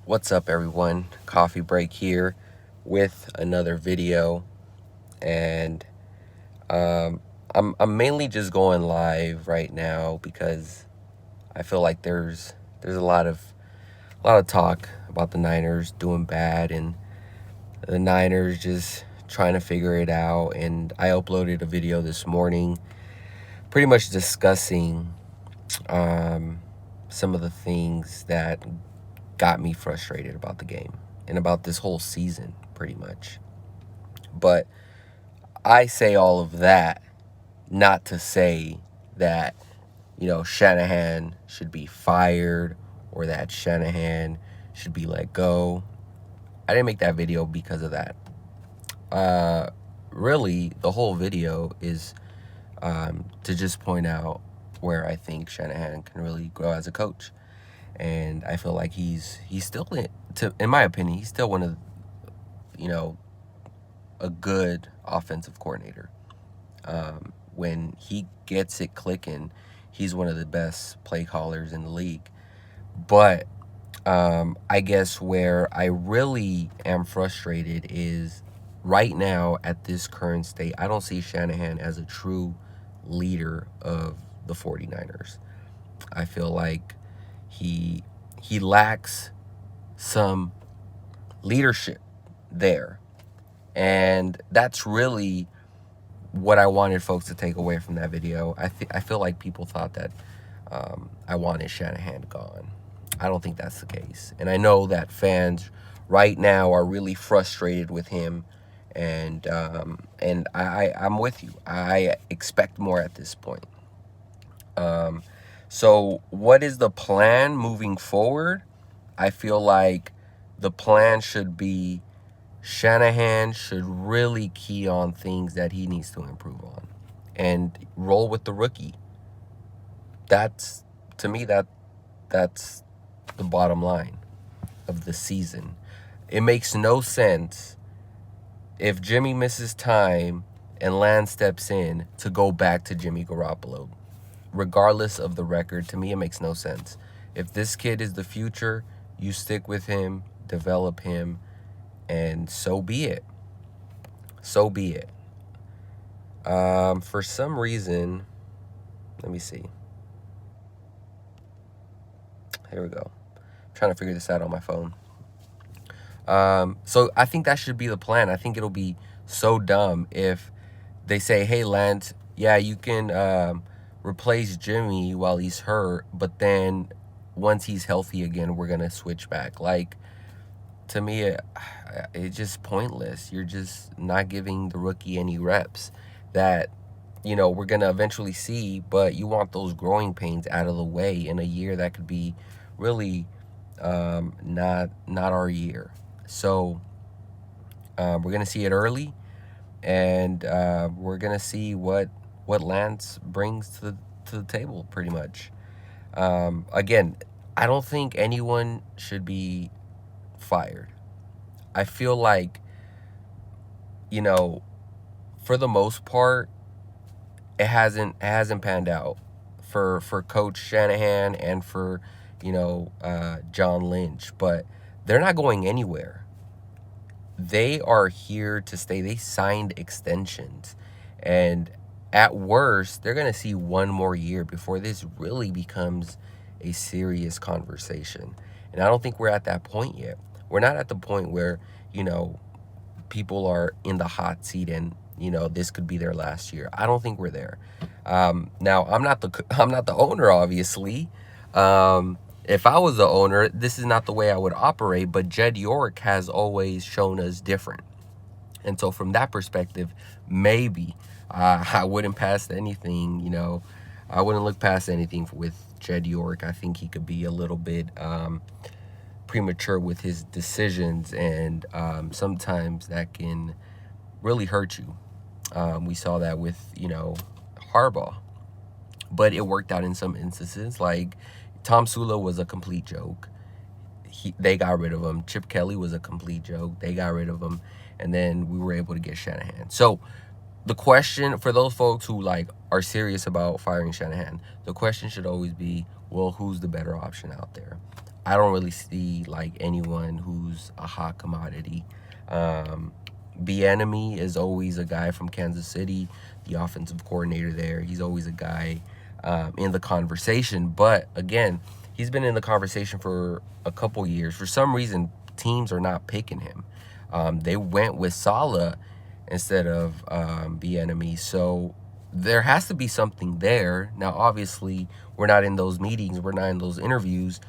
What's up, everyone? Coffee break here with another video, and I'm mainly just going live right now because I feel like there's a lot of talk about the Niners doing bad and the Niners just trying to figure it out. And I uploaded a video this morning, pretty much discussing some of the things that got me frustrated about the game and about this whole season, pretty much. But I say all of that not to say that, Shanahan should be fired or that Shanahan should be let go. I didn't make that video because of that. Really, the whole video is to just point out where I think Shanahan can really grow as a coach. And I feel like he's still, in my opinion, he's still one of, a good offensive coordinator. When he gets it clicking, he's one of the best play callers in the league. But I guess where I really am frustrated is right now at this current state, I don't see Shanahan as a true leader of the 49ers. I feel like he lacks some leadership there. And that's really what I wanted folks to take away from that video. I feel like people thought that I wanted Shanahan gone. I don't think that's the case. And I know that fans right now are really frustrated with him. And I'm with you. I expect more at this point. So what is the plan moving forward? I feel like the plan should be Shanahan should really key on things that he needs to improve on and roll with the rookie. That's, to me, that's the bottom line of the season. It makes no sense if Jimmy misses time and Lance steps in to go back to Jimmy Garoppolo. Regardless of the record, to me, it makes no sense. If this kid is the future, you stick with him, develop him, and so be it. So be it. For some reason, let me see. Here we go. I'm trying to figure this out on my phone. So I think that should be the plan. I think it'll be so dumb if they say, hey, Lance, yeah, you can replace Jimmy while he's hurt, but then once he's healthy again, we're going to switch back. Like, to me, it's just pointless. You're just not giving the rookie any reps that, we're going to eventually see, but you want those growing pains out of the way in a year that could be really not our year. So we're going to see it early, and we're going to see what Lance brings to the table, pretty much. Again, I don't think anyone should be fired. I feel like, for the most part, it hasn't panned out for Coach Shanahan and for John Lynch, but they're not going anywhere. They are here to stay. They signed extensions, and at worst, they're going to see one more year before this really becomes a serious conversation. And I don't think we're at that point yet. We're not at the point where, people are in the hot seat and, this could be their last year. I don't think we're there. Now, I'm not the owner, obviously. If I was the owner, this is not the way I would operate, but Jed York has always shown us different. And so from that perspective, maybe I wouldn't pass anything, I wouldn't look past anything with Jed York. I think he could be a little bit premature with his decisions, and sometimes that can really hurt you. We saw that with, Harbaugh. But it worked out in some instances. Like, Tom Sula was a complete joke. They got rid of him. Chip Kelly was a complete joke. They got rid of him. And then we were able to get Shanahan. So the question for those folks who are serious about firing Shanahan, the question should always be, well, who's the better option out there? I don't really see like anyone who's a hot commodity. Um, Bieniemy is always a guy from Kansas City, the offensive coordinator there. He's always a guy in the conversation. But again, he's been in the conversation for a couple years. For some reason, teams are not picking him. They went with Saleh instead of Bieniemy. So there has to be something there. Now, obviously, we're not in those meetings. We're not in those interviews.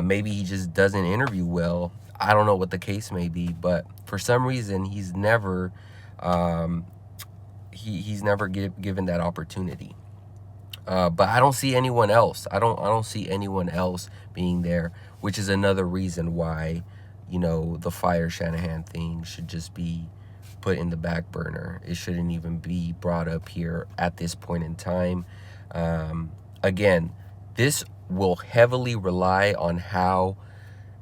Maybe he just doesn't interview well. I don't know what the case may be, but for some reason, um, he's never given that opportunity. But I don't see anyone else. I don't see anyone else being there, which is another reason why, the fire Shanahan thing should just be put in the back burner. It shouldn't even be brought up here at this point in time. Again, this will heavily rely on how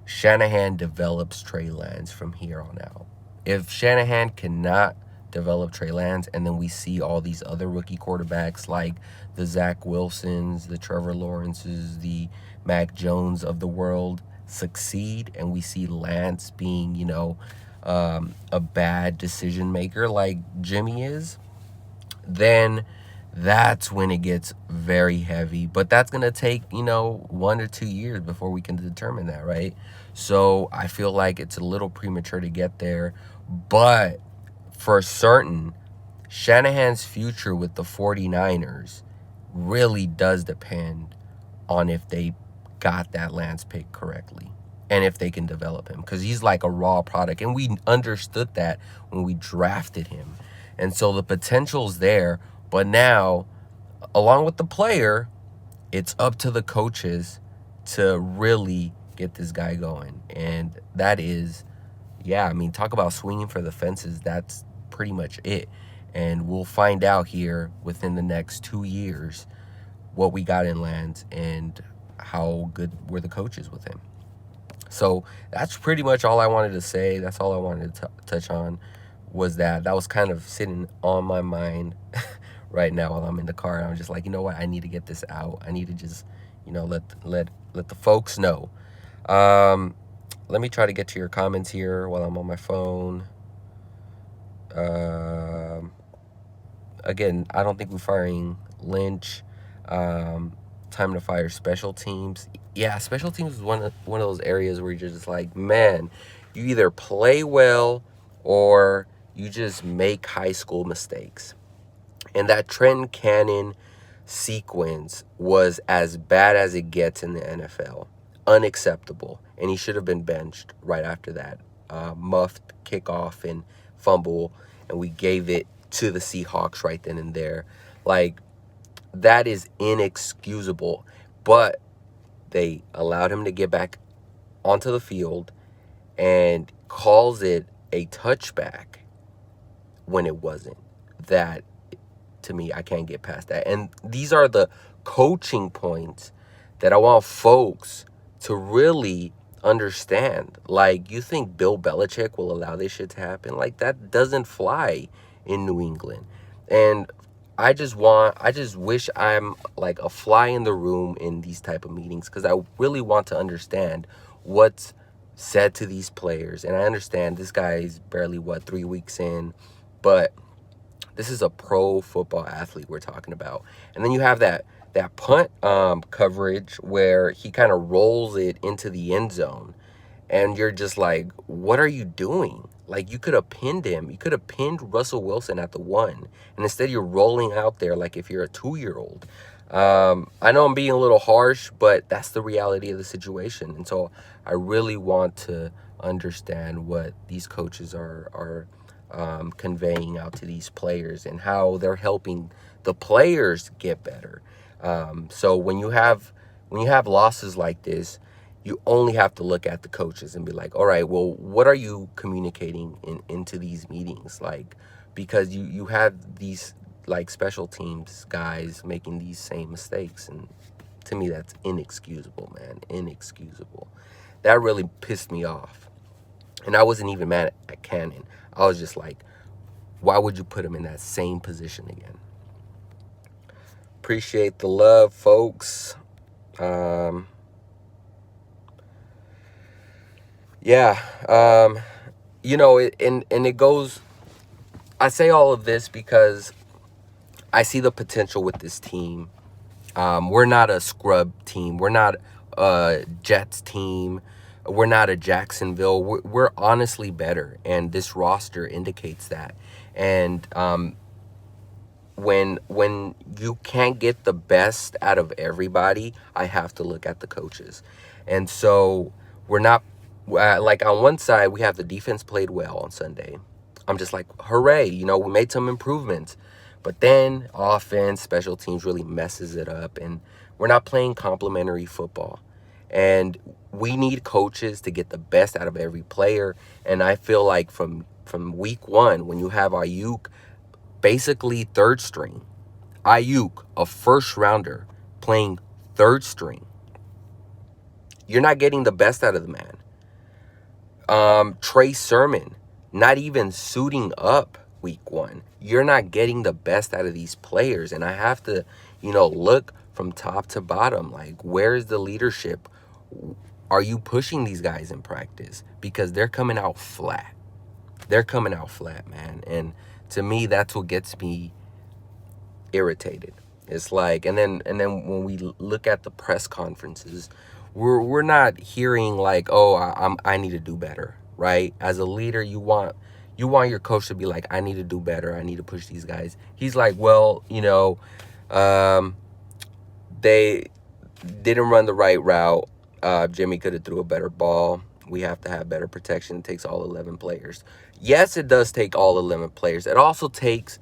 Shanahan develops Trey Lance from here on out. If Shanahan cannot develop Trey Lance, and then we see all these other rookie quarterbacks like the Zach Wilsons, the Trevor Lawrences, the Mac Jones of the world succeed, and we see Lance being, a bad decision maker like Jimmy is, then that's when it gets very heavy. But that's going to take, 1 or 2 years before we can determine that, right? So I feel like it's a little premature to get there. But for certain, Shanahan's future with the 49ers really does depend on if they got that Lance pick correctly and if they can develop him, because he's like a raw product, and we understood that when we drafted him. And so the potential's there, but now, along with the player, it's up to the coaches to really get this guy going. And that is, yeah, I mean, talk about swinging for the fences. That's pretty much it. And we'll find out here within the next 2 years what we got in Lance and how good were the coaches with him. So that's pretty much all I wanted to say. That's all I wanted to touch on, was that was kind of sitting on my mind right now while I'm in the car. And I'm just like, you know what? I need to get this out. I need to just, let the folks know. Let me try to get to your comments here while I'm on my phone. Again, I don't think we're firing Lynch. Time to fire special teams. Yeah, special teams is one of those areas where you're just like, man, you either play well or you just make high school mistakes. And that Trent Cannon sequence was as bad as it gets in the NFL. Unacceptable. And he should have been benched right after that. Muffed kickoff and fumble, and we gave it to the Seahawks right then and there. Like, that is inexcusable. But they allowed him to get back onto the field and calls it a touchback when it wasn't. That, to me, I can't get past that. And these are the coaching points that I want folks to really understand. Like, you think Bill Belichick will allow this shit to happen? Like, that doesn't fly in New England. And I just wish I'm like a fly in the room in these type of meetings, because I really want to understand what's said to these players. And I understand this guy's barely 3 weeks in, but this is a pro football athlete we're talking about. And then you have that punt coverage where he kind of rolls it into the end zone. And you're just like, what are you doing? Like, you could have pinned him. You could have pinned Russell Wilson at the 1. And instead you're rolling out there like if you're a 2-year-old. I know I'm being a little harsh, but that's the reality of the situation. And so I really want to understand what these coaches are conveying out to these players and how they're helping the players get better. So when you have losses like this, you only have to look at the coaches and be like, all right, well, what are you communicating into these meetings? Like, because you have these like special teams guys making these same mistakes. And to me, that's inexcusable, man. Inexcusable. That really pissed me off. And I wasn't even mad at Cannon. I was just like, why would you put him in that same position again? Appreciate the love, folks. Yeah. And it goes. I say all of this because I see the potential with this team. We're not a scrub team. We're not a Jets team. We're not a Jacksonville. We're honestly better, and this roster indicates that. And when you can't get the best out of everybody, I have to look at the coaches. And so we're not like on one side we have the defense played well on Sunday. I'm just like, hooray, we made some improvements. But then offense, special teams really messes it up, and we're not playing complementary football. And we need coaches to get the best out of every player. And I feel like from week one, when you have Ayuk basically third string, Ayuk, a first rounder, playing third string, you're not getting the best out of the man. Trey Sermon, not even suiting up week one. You're not getting the best out of these players. And I have to, look from top to bottom. Like, where's the leadership? Are you pushing these guys in practice? Because they're coming out flat. They're coming out flat, man. And to me, that's what gets me irritated. It's like, and then when we look at the press conferences, we're not hearing like, oh, I need to do better, right? As a leader, you want your coach to be like, I need to do better. I need to push these guys. He's like, well, um, they didn't run the right route. Jimmy could have threw a better ball. We have to have better protection. It takes all 11 players. Yes, it does take all 11 players. It also takes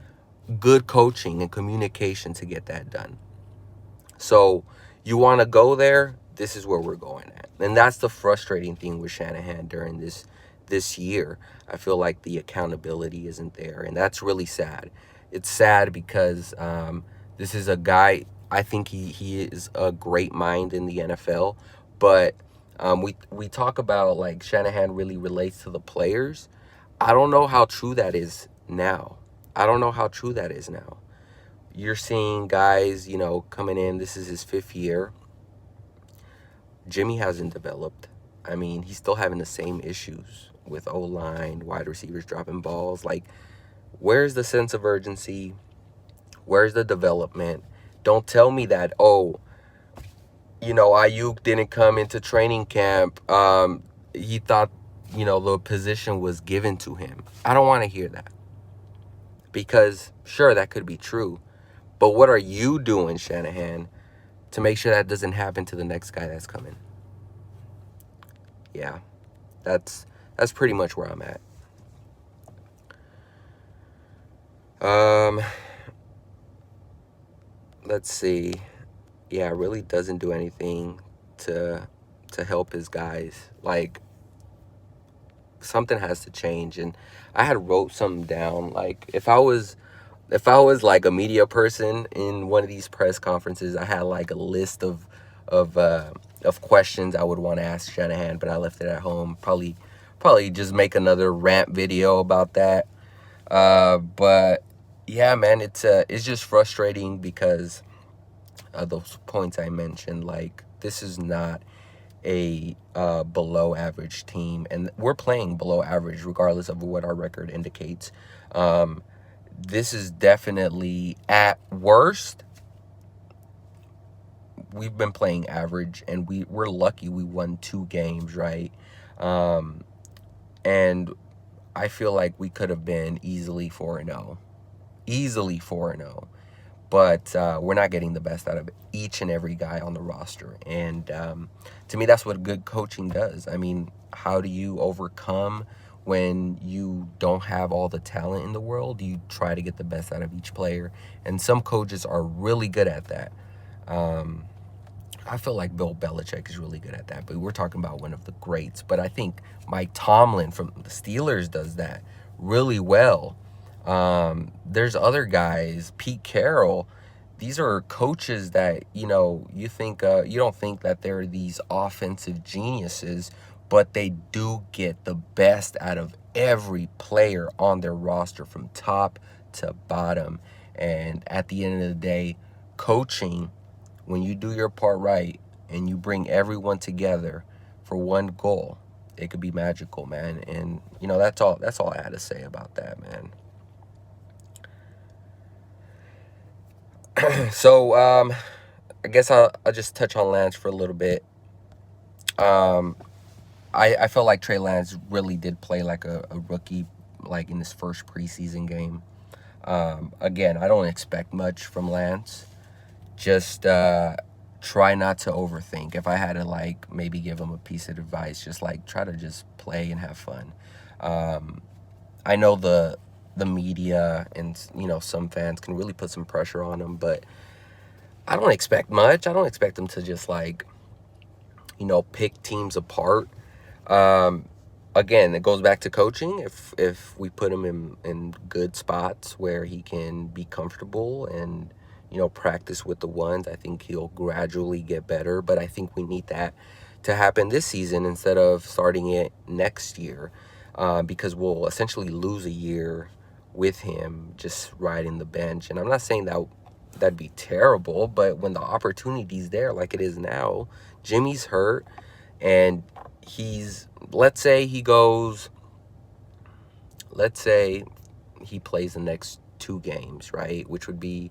good coaching and communication to get that done. So you want to go there, this is where we're going at. And that's the frustrating thing with Shanahan during this year. I feel like the accountability isn't there, and that's really sad. It's sad because this is a guy, I think he is a great mind in the NFL, but we talk about like Shanahan really relates to the players. I don't know how true that is now. I don't know how true that is now. You're seeing guys, coming in. This is his fifth year. Jimmy hasn't developed. I mean, he's still having the same issues with O-line, wide receivers dropping balls. Like, where's the sense of urgency? Where's the development? Don't tell me that, oh, Ayuk didn't come into training camp. He thought, the position was given to him. I don't want to hear that. Because, sure, that could be true. But what are you doing, Shanahan, to make sure that doesn't happen to the next guy that's coming? Yeah, that's pretty much where I'm at. Um, let's see. Yeah, it really doesn't do anything to help his guys. Like, something has to change. And I had wrote something down. Like, if I was like a media person in one of these press conferences, I had like a list of questions I would want to ask Shanahan, but I left it at home. Probably just make another rant video about that. But yeah, man, it's just frustrating because of those points I mentioned. Like, this is not a below average team, and we're playing below average regardless of what our record indicates. This is definitely, at worst, we've been playing average, and we're lucky we won 2 games, right? And I feel like we could have been easily 4-0. Easily 4-0. But we're not getting the best out of each and every guy on the roster. And to me, that's what good coaching does. I mean, how do you overcome when you don't have all the talent in the world? You try to get the best out of each player. And some coaches are really good at that. I feel like Bill Belichick is really good at that, but we're talking about one of the greats. But I think Mike Tomlin from the Steelers does that really well. There's other guys, Pete Carroll. These are coaches that, you think, you don't think that they're these offensive geniuses, but they do get the best out of every player on their roster from top to bottom. And at the end of the day, coaching, when you do your part right and you bring everyone together for one goal, it could be magical, man. And that's all I had to say about that, man. So I guess I'll just touch on Lance for a little bit. Um, I felt like Trey Lance really did play like a rookie, like in his first preseason game. Again, I don't expect much from Lance. Just try not to overthink. If I had to like maybe give him a piece of advice, just like try to just play and have fun. Um, I know the media and some fans can really put some pressure on him, but I don't expect much. I don't expect him to just like pick teams apart. Um, Again, it goes back to coaching. If we put him in good spots where he can be comfortable and practice with the ones, I think he'll gradually get better. But I think we need that to happen this season instead of starting it next year, because we'll essentially lose a year with him just riding the bench. And I'm not saying that'd be terrible, but when the opportunity's there, like it is now, Jimmy's hurt, and let's say he plays the next 2 games, right? Which would be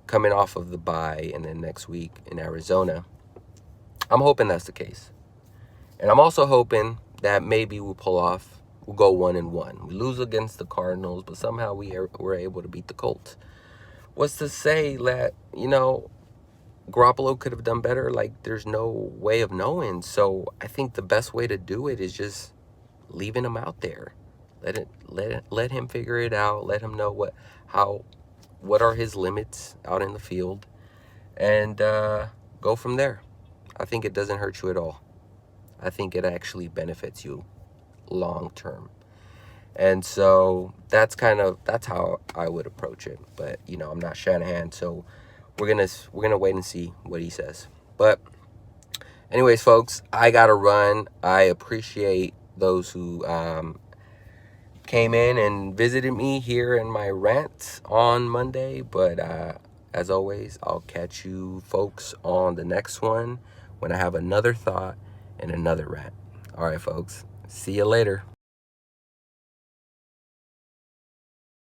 coming off of the bye and then next week in Arizona. I'm hoping that's the case. And I'm also hoping that maybe we'll go 1-1. We lose against the Cardinals, but somehow we're able to beat the Colts. What's to say that, Garoppolo could have done better? Like, there's no way of knowing. So I think the best way to do it is just leaving him out there. Let him figure it out. Let him know what are his limits out in the field, and go from there. I think it doesn't hurt you at all. I think it actually benefits you long term. And so that's how I would approach it. But I'm not Shanahan, so we're gonna wait and see what he says. But anyways, folks, I gotta run. I appreciate those who came in and visited me here in my rant on Monday. But as always, I'll catch you folks on the next one when I have another thought and another rant. All right, folks. See you later.